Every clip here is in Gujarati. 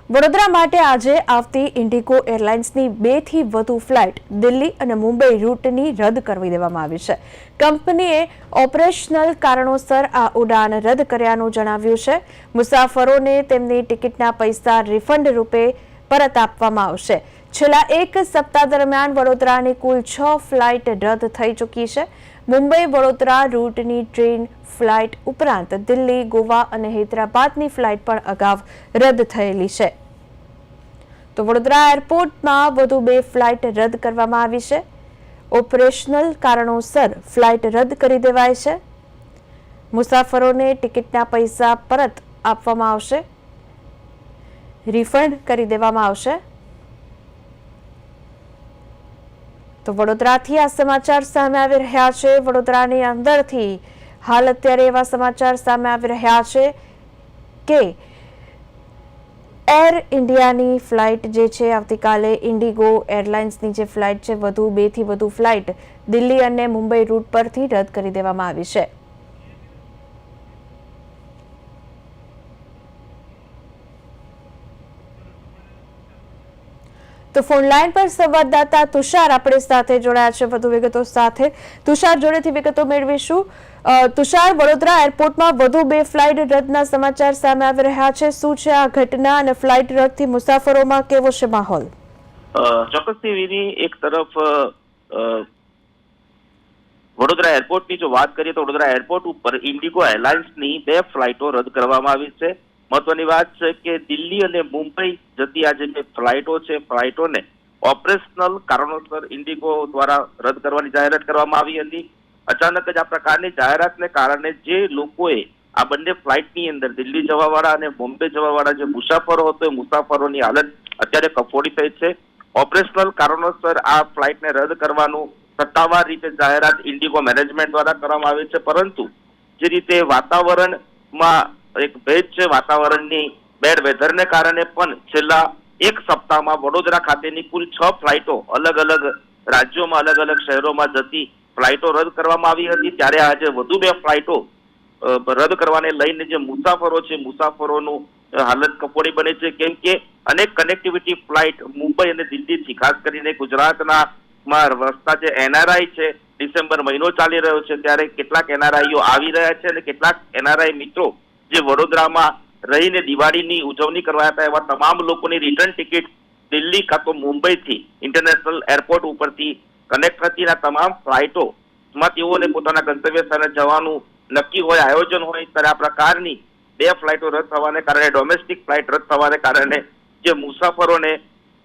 વડોદરા માટે આજે આવતી ઇન્ડિગો એરલાઇન્સની 2 થી વધુ ફ્લાઇટ દિલ્હી અને મુંબઈ રૂટની રદ કરી દેવામાં આવી છે। કંપનીએ ઓપરેશનલ કારણોસર આ ઉડાન રદ કર્યાનું જણાવ્યું છે। મુસાફરોને તેમની ટિકિટના પૈસા રિફંડ રૂપે પરત આપવામાં આવશે। છેલ્લા એક સપ્તાહ દરમિયાન વડોદરાની કુલ 6 ફ્લાઇટ રદ થઈ ચૂકી છે। મુંબઈ વડોદરા રૂટની ટ્રેન ફ્લાઇટ ઉપરાંત દિલ્હી, ગોવા અને હૈદરાબાદની ફ્લાઇટ પણ અગાઉ રદ થયેલી છે। તો વડોદરા એરપોર્ટમાં વધુ 2 ફ્લાઇટ રદ કરવામાં આવી છે। ઓપરેશનલ કારણોસર ફ્લાઇટ રદ કરી દેવાય છે। મુસાફરોને ટિકિટના પૈસા પરત આપવામાં આવશે, રિફંડ કરી દેવામાં આવશે। તો વડોદરાથી આ સમાચાર સામે આવી રહ્યા છે। વડોદરાની અંદરથી હાલ અત્યારે એવા સમાચાર સામે આવી રહ્યા છે કે એર ઇન્ડિયાની ફ્લાઇટ જે છે આવતીકાલે ઇન્ડિગો એરલાઇન્સની જે ફ્લાઇટ છે વધુ 2 થી વધુ ફ્લાઇટ દિલ્હી અને મુંબઈ રૂટ પરથી રદ કરી દેવામાં આવી છે। તો ફોન લાઈન પર સંવાદદાતા તુષાર આપણી સાથે જોડાયા છે વધુ વિગતો સાથે। તુષાર જોડેથી વિગતો મેળવીશું। તુષાર, વડોદરા એરપોર્ટમાં વધુ 2 ફ્લાઇટ રદના સમાચાર સામે આવી રહ્યા છે। શું છે આ ઘટના અને ફ્લાઇટ રદથી મુસાફરોમાં કેવો છે માહોલ? ચોક્કસથી વિની, એક તરફ વડોદરા એરપોર્ટની જો વાત કરીએ તો વડોદરા એરપોર્ટ ઉપર ઇન્ડિગો એરલાઇન્સની 2 ફ્લાઇટો રદ કરવામાં આવી છે। મહત્વની વાત છે કે દિલ્હી અને મુંબઈ જતી આ જે ફ્લાઇટો છે, ફ્લાઇટોને ઓપરેશનલ કારણોસર ઇન્ડિગો દ્વારા રદ કરવાની જાહેરાત કરવામાં આવી હતી। અચાનક જ આ પ્રકારની જાહેરાતને કારણે જે લોકોએ આ બંને ફ્લાઇટની અંદર દિલ્હી જવાવાળા અને બોમ્બે જવાવાળા જે મુસાફરો હતો એ મુસાફરોની હાલત અત્યારે કફોડી થઈ છે। ઓપરેશનલ કારણોસર આ ફ્લાઇટને રદ કરવાનું સત્તાવાર રીતે જાહેરાત ઇન્ડિગો મેનેજમેન્ટ દ્વારા કરવામાં આવી છે, પરંતુ જે રીતે વાતાવરણમાં એક ભેજ છે, વાતાવરણની બેડ વેધરને કારણે પણ છેલ્લા એક સપ્તાહમાં વડોદરા ખાતેની કુલ 6 ફ્લાઇટો અલગ અલગ રાજ્યોમાં, અલગ અલગ શહેરોમાં જતી ફ્લાઇટો રદ કરવામાં આવી હતી। ત્યારે આજે વધુ 2 ફ્લાઇટો રદ કરવાને લઈને જે મુસાફરો છે, મુસાફરોનું હાલત કફોડી બને છે, કેમ કે અનેક કનેક્ટિવિટી ફ્લાઇટ મુંબઈ અને દિલ્હીથી, ખાસ કરીને ગુજરાતના વસતા જે એનઆરઆઈ છે, ડિસેમ્બર મહિનો ચાલી રહ્યો છે ત્યારે કેટલાક એનઆરઆઈઓ આવી રહ્યા છે અને કેટલાક એનઆરઆઈ મિત્રો જે વડોદરામાં રહીને દિવાળીની ઉજવણી કરવા હતા એવા તમામ લોકોની રિટર્ન ટિકિટ દિલ્હી કાં તો મુંબઈથી ઇન્ટરનેશનલ એરપોર્ટ ઉપરથી કનેક્ટ થતી આ તમામ ફ્લાઇટોમાં તેઓને પોતાના ગંતવ્ય સ્થાને જવાનું નક્કી હોય, આયોજન હોય, ત્યારે આ પ્રકારની 2 ફ્લાઇટો રદ થવાને કારણે, ડોમેસ્ટિક ફ્લાઇટ રદ થવાને કારણે જે મુસાફરોને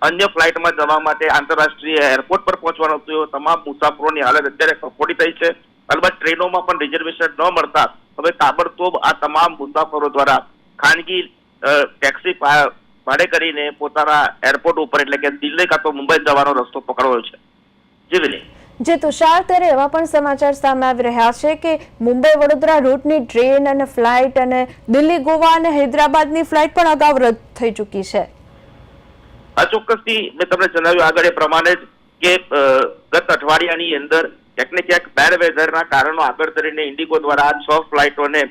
અન્ય ફ્લાઇટમાં જવા માટે આંતરરાષ્ટ્રીય એરપોર્ટ પર પહોંચવાનું હતું તમામ મુસાફરોની હાલત અત્યારે કફોડી થઈ છે। અલબત્ત ટ્રેનોમાં પણ રિઝર્વેશન ન મળતા હવે તાબડતોબ આ તમામ મુસાફરો દ્વારા ખાનગી ટેક્સી ભાડે કરીને પોતાના એરપોર્ટ ઉપર એટલે કે દિલ્હી કાં તો મુંબઈ જવાનો રસ્તો પકડ્યો છે। જીવની જે તુષાર, ત્યારે એવા પણ સમાચાર સામે આવી રહ્યા છે કે મુંબઈ વડોદરા રૂટની ટ્રેન અને ફ્લાઇટ અને દિલ્હી, ગોવા અને હૈદરાબાદની ફ્લાઇટ પણ અગાઉ રદ થઈ ચૂકી છે। આ ચોક્કસથી મેં તમને જણાવ્યું આગળ એ પ્રમાણે જ કે ગત અઠવાડિયાની અંદર ક્યાંક ને ક્યાંક બેડ વેધરના કારણો આગળ ધરીને ઇન્ડિગો દ્વારા આ 6 ફ્લાઇટોને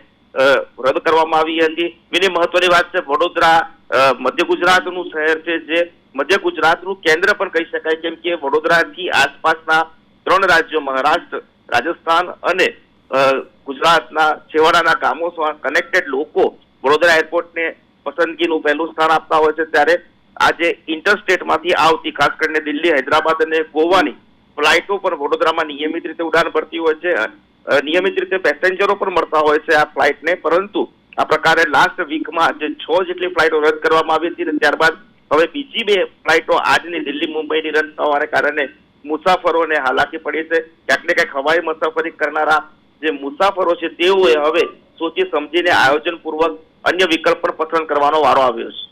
રદ કરવામાં આવી હતી। બીજી મહત્વની વાત છે, વડોદરા મધ્ય ગુજરાતનું શહેર છે, જે મધ્ય ગુજરાતનું કેન્દ્ર પણ કહી શકાય, કેમ કે વડોદરાથી આસપાસના 3 રાજ્યો મહારાષ્ટ્ર, રાજસ્થાન અને ગુજરાતના છેવાડાના ગામો કનેક્ટેડ લોકો વડોદરા એરપોર્ટને પસંદગીનું પહેલું સ્થાન આપતા હોય છે। ત્યારે આજે ઇન્ટરસ્ટેટમાંથી આવતી ખાસ કરીને દિલ્હી, હૈદરાબાદ અને ગોવાની ફ્લાઇટો પણ વડોદરામાં નિયમિત રીતે ઉડાન ભરતી હોય છે, નિયમિત રીતે પેસેન્જરો પણ મળતા હોય છે આ ફ્લાઇટને, પરંતુ આ પ્રકારે લાસ્ટ વીકમાં જે 6 જેટલી ફ્લાઇટો રદ કરવામાં આવી હતી અને ત્યારબાદ હવે બીજી 2 ફ્લાઇટો આજની દિલ્હી મુંબઈની રદ થવાને કારણે મુસાફરોને હાલાકી પડી છે। ક્યાંક ને ક્યાંક હવાઈ મુસાફરી કરનારા જે મુસાફરો છે તેઓએ હવે સોચી સમજીને આયોજનપૂર્વક અન્ય વિકલ્પ પણ પસંદ કરવાનો વારો આવ્યો છે।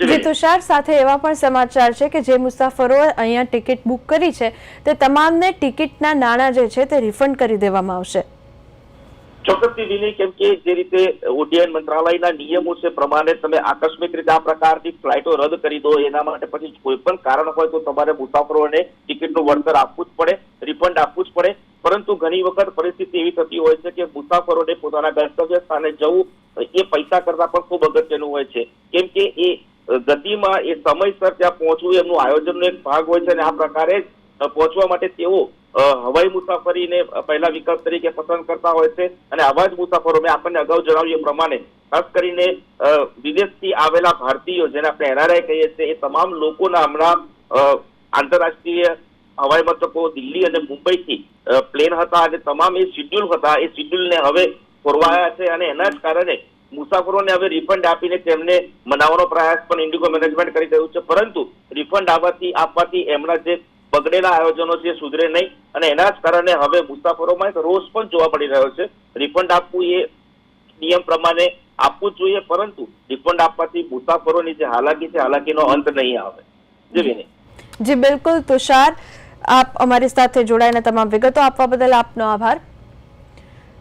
જે તુષાર, સાથે એવા પણ સમાચાર છે કે જે મુસાફરોએ અહીંયા ટિકિટ બુક કરી છે તે તમામને ટિકિટના નાણાં જે છે તે રિફંડ કરી દેવામાં આવશે। ચોક્કસથી વિનય, કેમ કે જે રીતે ઉડ્ડયન મંત્રાલયના નિયમો છે પ્રમાણે તમે આકસ્મિક રીતે આ પ્રકારની ફ્લાઇટો રદ કરી દો, એના માટે પછી કોઈ પણ કારણ હોય તો તમારે મુસાફરોને ટિકિટનું વળતર આપવું જ પડે, રિફંડ આપવું જ પડે। પરંતુ ઘણી વખત પરિસ્થિતિ એવી થતી હોય છે કે મુસાફરોને પોતાના ગંતવ્ય સ્થાને જવું એ પૈસા કરતા પણ ખૂબ અગત્યનું હોય છે, કેમ કે એ ગતિમાં એ સમયસર ત્યાં પહોંચવું એમનું આયોજનનો એક ભાગ હોય છે અને આ પ્રકારે જ પહોંચવા માટે તેઓ હવાઈ મુસાફરીને પહેલા વિકલ્પ તરીકે પસંદ કરતા હોય છે અને આવા જ મુસાફરો મેં આપણને અગાઉ જણાવ્યું એ પ્રમાણે ખાસ કરીને વિદેશથી આવેલા ભારતીયો જેને આપણે એનઆરઆઈ કહીએ છીએ એ તમામ લોકોના હમણાં આંતરરાષ્ટ્રીય હવાઈ મથકો દિલ્હી અને મુંબઈથી પ્લેન હતા અને તમામ એ શિડ્યુલ હતા. એ શિડ્યુલને હવે ખોરવાયા છે અને એના જ કારણે મુસાફરોને હવે રિફંડ આપીને તેમને મનાવવાનો પ્રયાસ પણ ઇન્ડિગો મેનેજમેન્ટ કરી રહ્યું છે, પરંતુ રિફંડ આપવાથી એમના જે બગડેલા આયોજનો છે સુધરે નહીં અને એના જ કારણે હવે મુસાફરોમાં એક રોષ પણ જોવા મળી રહ્યો છે. રિફંડ આપવું એ નિયમ પ્રમાણે આપવું જ જોઈએ, પરંતુ રિફંડ આપવાથી મુસાફરોની જે હાલાકી છે હાલાકીનો અંત નહીં આવે. જી બિલકુલ તુષાર, આપ અમારી સાથે જોડાઈને તમામ વિગતો આપવા બદલ આપનો આભાર.